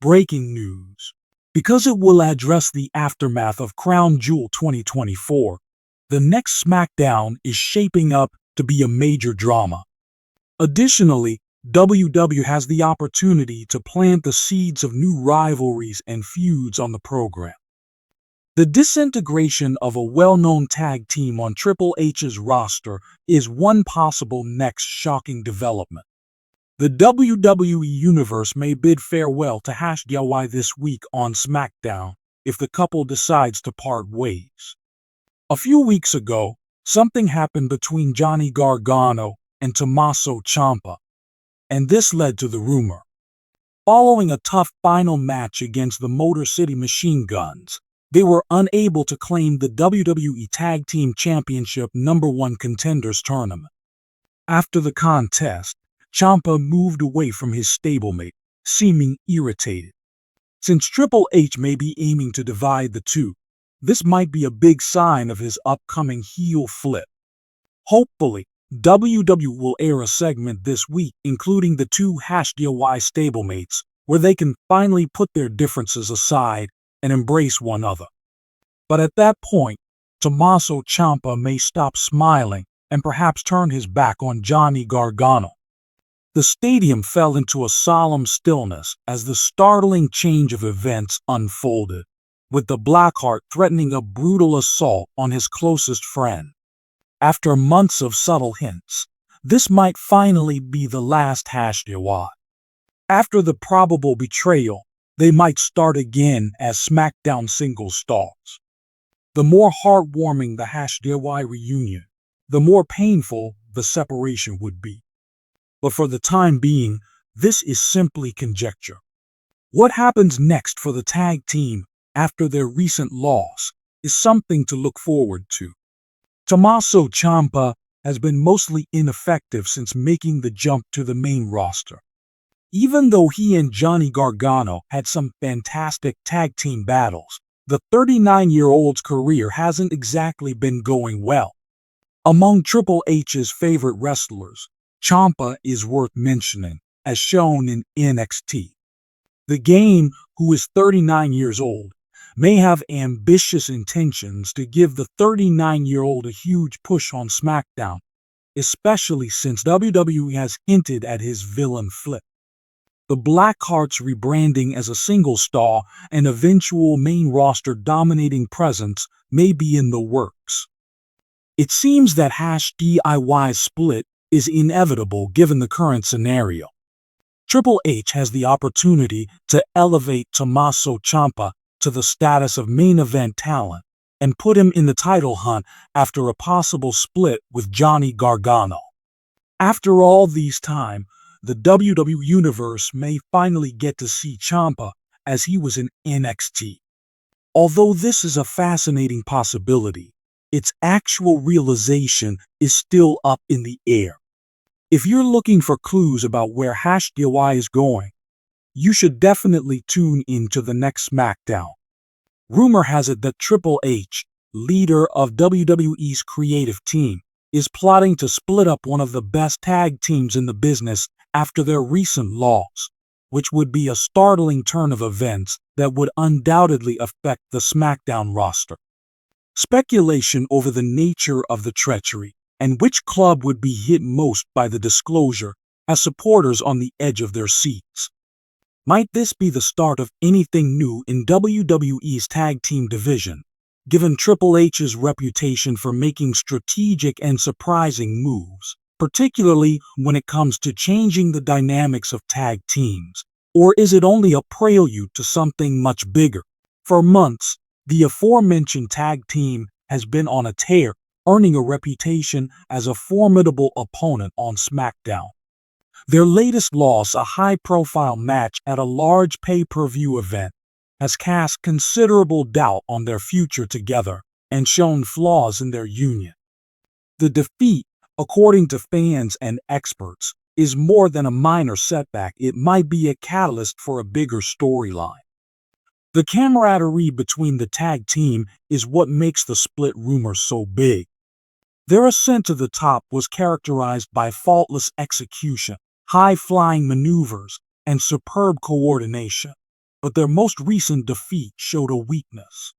Breaking news. Because it will address the aftermath of Crown Jewel 2024, the next SmackDown is shaping up to be a major drama. Additionally, WWE has the opportunity to plant the seeds of new rivalries and feuds on the program. The disintegration of a well-known tag team on Triple H's roster is one possible next shocking development. The WWE Universe may bid farewell to Wwe this week on SmackDown if the couple decides to part ways. A few weeks ago, something happened between Johnny Gargano and Tommaso Ciampa, and this led to the rumor. Following a tough final match against the Motor City Machine Guns, they were unable to claim the WWE Tag Team Championship #1 Contenders Tournament. After the contest, Ciampa moved away from his stablemate, seeming irritated. Since Triple H may be aiming to divide the two, this might be a big sign of his upcoming heel flip. Hopefully, WWE will air a segment this week including the two Wwe stablemates, where they can finally put their differences aside and embrace one another. But at that point, Tommaso Ciampa may stop smiling and perhaps turn his back on Johnny Gargano. The stadium fell into a solemn stillness as the startling change of events unfolded, with the Blackheart threatening a brutal assault on his closest friend. After months of subtle hints, this might finally be the last Wwe. After the probable betrayal, they might start again as SmackDown singles stars. The more heartwarming the Wwe reunion, the more painful the separation would be. But for the time being, this is simply conjecture. What happens next for the tag team after their recent loss is something to look forward to. Tommaso Ciampa has been mostly ineffective since making the jump to the main roster. Even though he and Johnny Gargano had some fantastic tag team battles, the 39-year-old's career hasn't exactly been going well. Among Triple H's favorite wrestlers, Ciampa is worth mentioning, as shown in NXT. The Game, who is 39 years old, may have ambitious intentions to give the 39-year-old a huge push on SmackDown, especially since WWE has hinted at his villain flip. The Blackheart's rebranding as a single star and eventual main roster dominating presence may be in the works. It seems that Wwe's split is inevitable given the current scenario. Triple H has the opportunity to elevate Tommaso Ciampa to the status of main event talent and put him in the title hunt after a possible split with Johnny Gargano. After all this time, the WWE Universe may finally get to see Ciampa as he was in NXT. Although this is a fascinating possibility, its actual realization is still up in the air. If you're looking for clues about where Wwe is going, you should definitely tune into the next SmackDown. Rumor has it that Triple H, leader of WWE's creative team, is plotting to split up one of the best tag teams in the business after their recent loss, which would be a startling turn of events that would undoubtedly affect the SmackDown roster. Speculation over the nature of the treachery and which club would be hit most by the disclosure has supporters on the edge of their seats. Might this be the start of anything new in WWE's tag team division, given Triple H's reputation for making strategic and surprising moves, particularly when it comes to changing the dynamics of tag teams? Or is it only a prelude to something much bigger? For months, the aforementioned tag team has been on a tear, earning a reputation as a formidable opponent on SmackDown. Their latest loss, a high-profile match at a large pay-per-view event, has cast considerable doubt on their future together and shown flaws in their union. The defeat, according to fans and experts, is more than a minor setback. It might be a catalyst for a bigger storyline. The camaraderie between the tag team is what makes the split rumor so big. Their ascent to the top was characterized by faultless execution, high-flying maneuvers, and superb coordination. but their most recent defeat showed a weakness.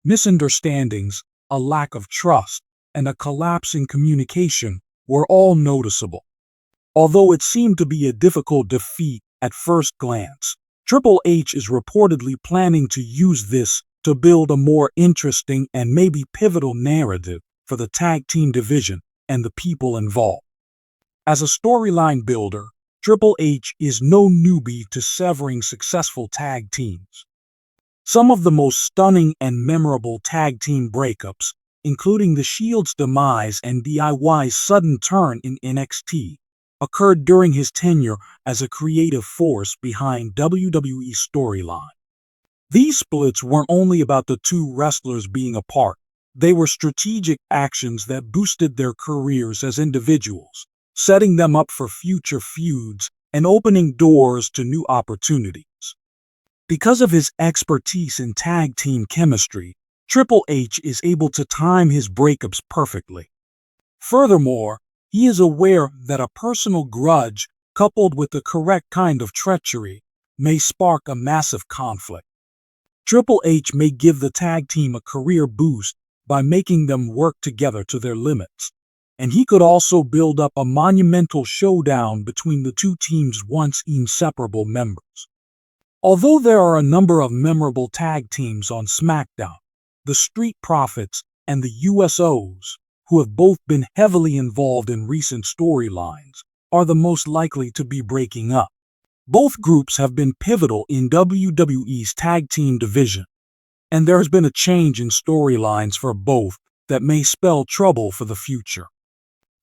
Misunderstandings, a lack of trust, and a collapse in communication were all noticeable. Although it seemed to be a difficult defeat at first glance, Triple H is reportedly planning to use this to build a more interesting and maybe pivotal narrative for the tag team division and the people involved. As a storyline builder, Triple H is no newbie to severing successful tag teams. Some of the most stunning and memorable tag team breakups, including the Shield's demise and DIY's sudden turn in NXT, occurred during his tenure as a creative force behind WWE storyline. These splits weren't only about the two wrestlers being apart, they were strategic actions that boosted their careers as individuals, setting them up for future feuds and opening doors to new opportunities. Because of his expertise in tag team chemistry, Triple H is able to time his breakups perfectly. Furthermore, he is aware that a personal grudge coupled with the correct kind of treachery may spark a massive conflict. Triple H may give the tag team a career boost by making them work together to their limits, and he could also build up a monumental showdown between the two teams' once inseparable members. Although there are a number of memorable tag teams on SmackDown, the Street Profits and the Usos, who have both been heavily involved in recent storylines, are the most likely to be breaking up. Both groups have been pivotal in WWE's tag team division, and there has been a change in storylines for both that may spell trouble for the future.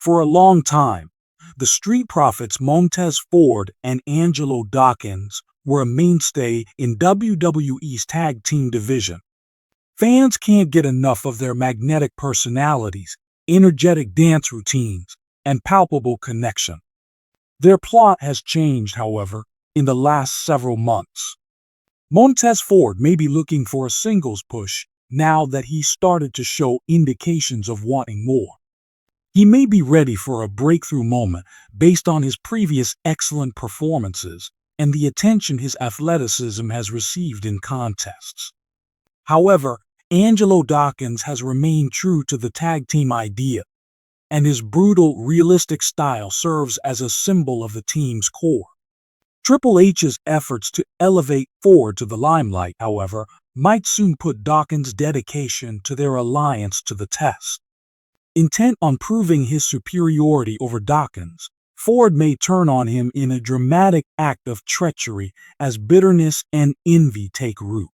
For a long time, the Street Profits Montez Ford and Angelo Dawkins were a mainstay in WWE's tag team division. Fans can't get enough of their magnetic personalities, energetic dance routines, and palpable connection. Their plot has changed, however, in the last several months. Montez Ford may be looking for a singles push now that he's started to show indications of wanting more. He may be ready for a breakthrough moment based on his previous excellent performances and the attention his athleticism has received in contests. However, Angelo Dawkins has remained true to the tag team idea, and his brutal, realistic style serves as a symbol of the team's core. Triple H's efforts to elevate Ford to the limelight, however, might soon put Dawkins' dedication to their alliance to the test. Intent on proving his superiority over Dawkins, Ford may turn on him in a dramatic act of treachery as bitterness and envy take root.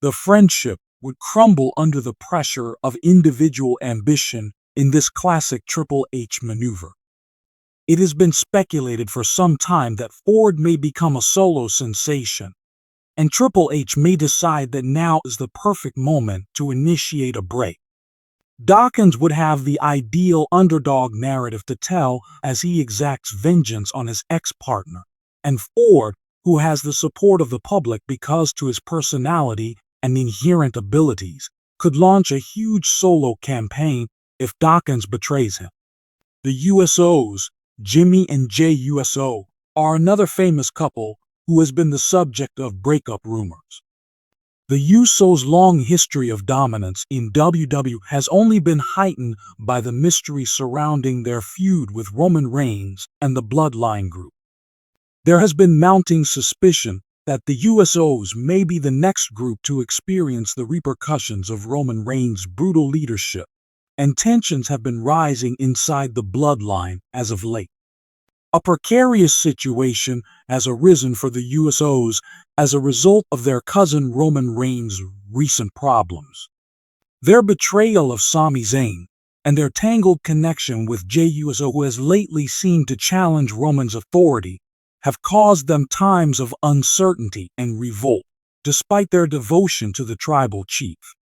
The friendship would crumble under the pressure of individual ambition in this classic Triple H maneuver. It has been speculated for some time that Ford may become a solo sensation, and Triple H may decide that now is the perfect moment to initiate a break. Dawkins would have the ideal underdog narrative to tell as he exacts vengeance on his ex-partner, and Ford, who has the support of the public because to his personality and inherent abilities, could launch a huge solo campaign if Dawkins betrays him. The Usos, Jimmy and Jey Uso, are another famous couple who has been the subject of breakup rumors. The Usos' long history of dominance in WWE has only been heightened by the mystery surrounding their feud with Roman Reigns and the Bloodline Group. There has been mounting suspicion that the Usos may be the next group to experience the repercussions of Roman Reigns' brutal leadership, and tensions have been rising inside the Bloodline as of late. A precarious situation has arisen for the Usos as a result of their cousin Roman Reigns' recent problems. Their betrayal of Sami Zayn and their tangled connection with Jey Uso, who has lately seemed to challenge Roman's authority, have caused them times of uncertainty and revolt, despite their devotion to the tribal chief.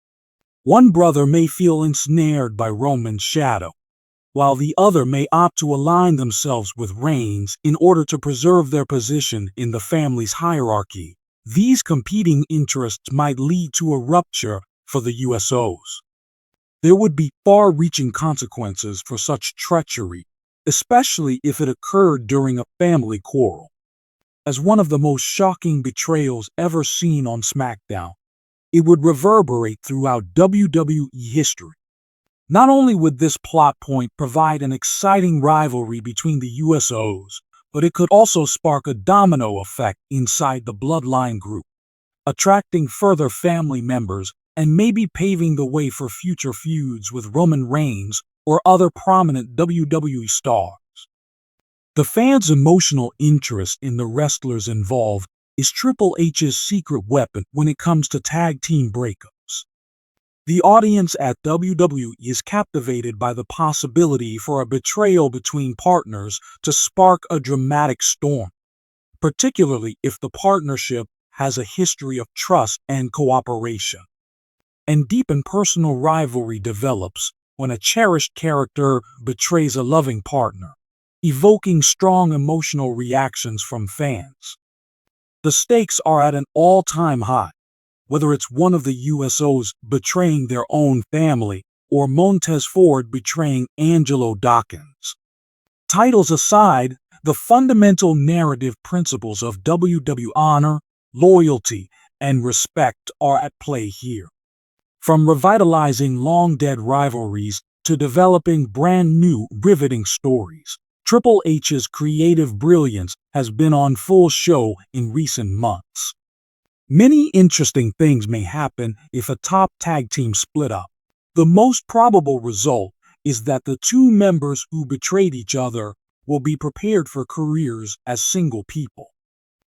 One brother may feel ensnared by Roman's shadow, while the other may opt to align themselves with Reigns in order to preserve their position in the family's hierarchy. These competing interests might lead to a rupture for the Usos. There would be far-reaching consequences for such treachery, especially if it occurred during a family quarrel. as one of the most shocking betrayals ever seen on SmackDown. It would reverberate throughout WWE history. Not only would this plot point provide an exciting rivalry between the Usos, but it could also spark a domino effect inside the Bloodline group, attracting further family members and maybe paving the way for future feuds with Roman Reigns or other prominent WWE stars. The fans' emotional interest in the wrestlers involved is Triple H's secret weapon when it comes to tag team breakups. The audience at WWE is captivated by the possibility for a betrayal between partners to spark a dramatic storm, particularly if the partnership has a history of trust and cooperation. And deep and personal rivalry develops when a cherished character betrays a loving partner, evoking strong emotional reactions from fans. The stakes are at an all-time high, whether it's one of the Usos betraying their own family or Montez Ford betraying Angelo Dawkins. Titles aside, the fundamental narrative principles of WWE honor, loyalty, and respect are at play here. From revitalizing long-dead rivalries to developing brand-new, riveting stories, Triple H's creative brilliance has been on full show in recent months. Many interesting things may happen if a top tag team split up. The most probable result is that the two members who betrayed each other will be prepared for careers as single people.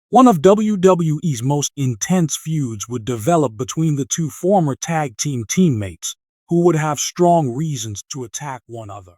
One of WWE's most intense feuds would develop between the two former tag team teammates who would have strong reasons to attack one another.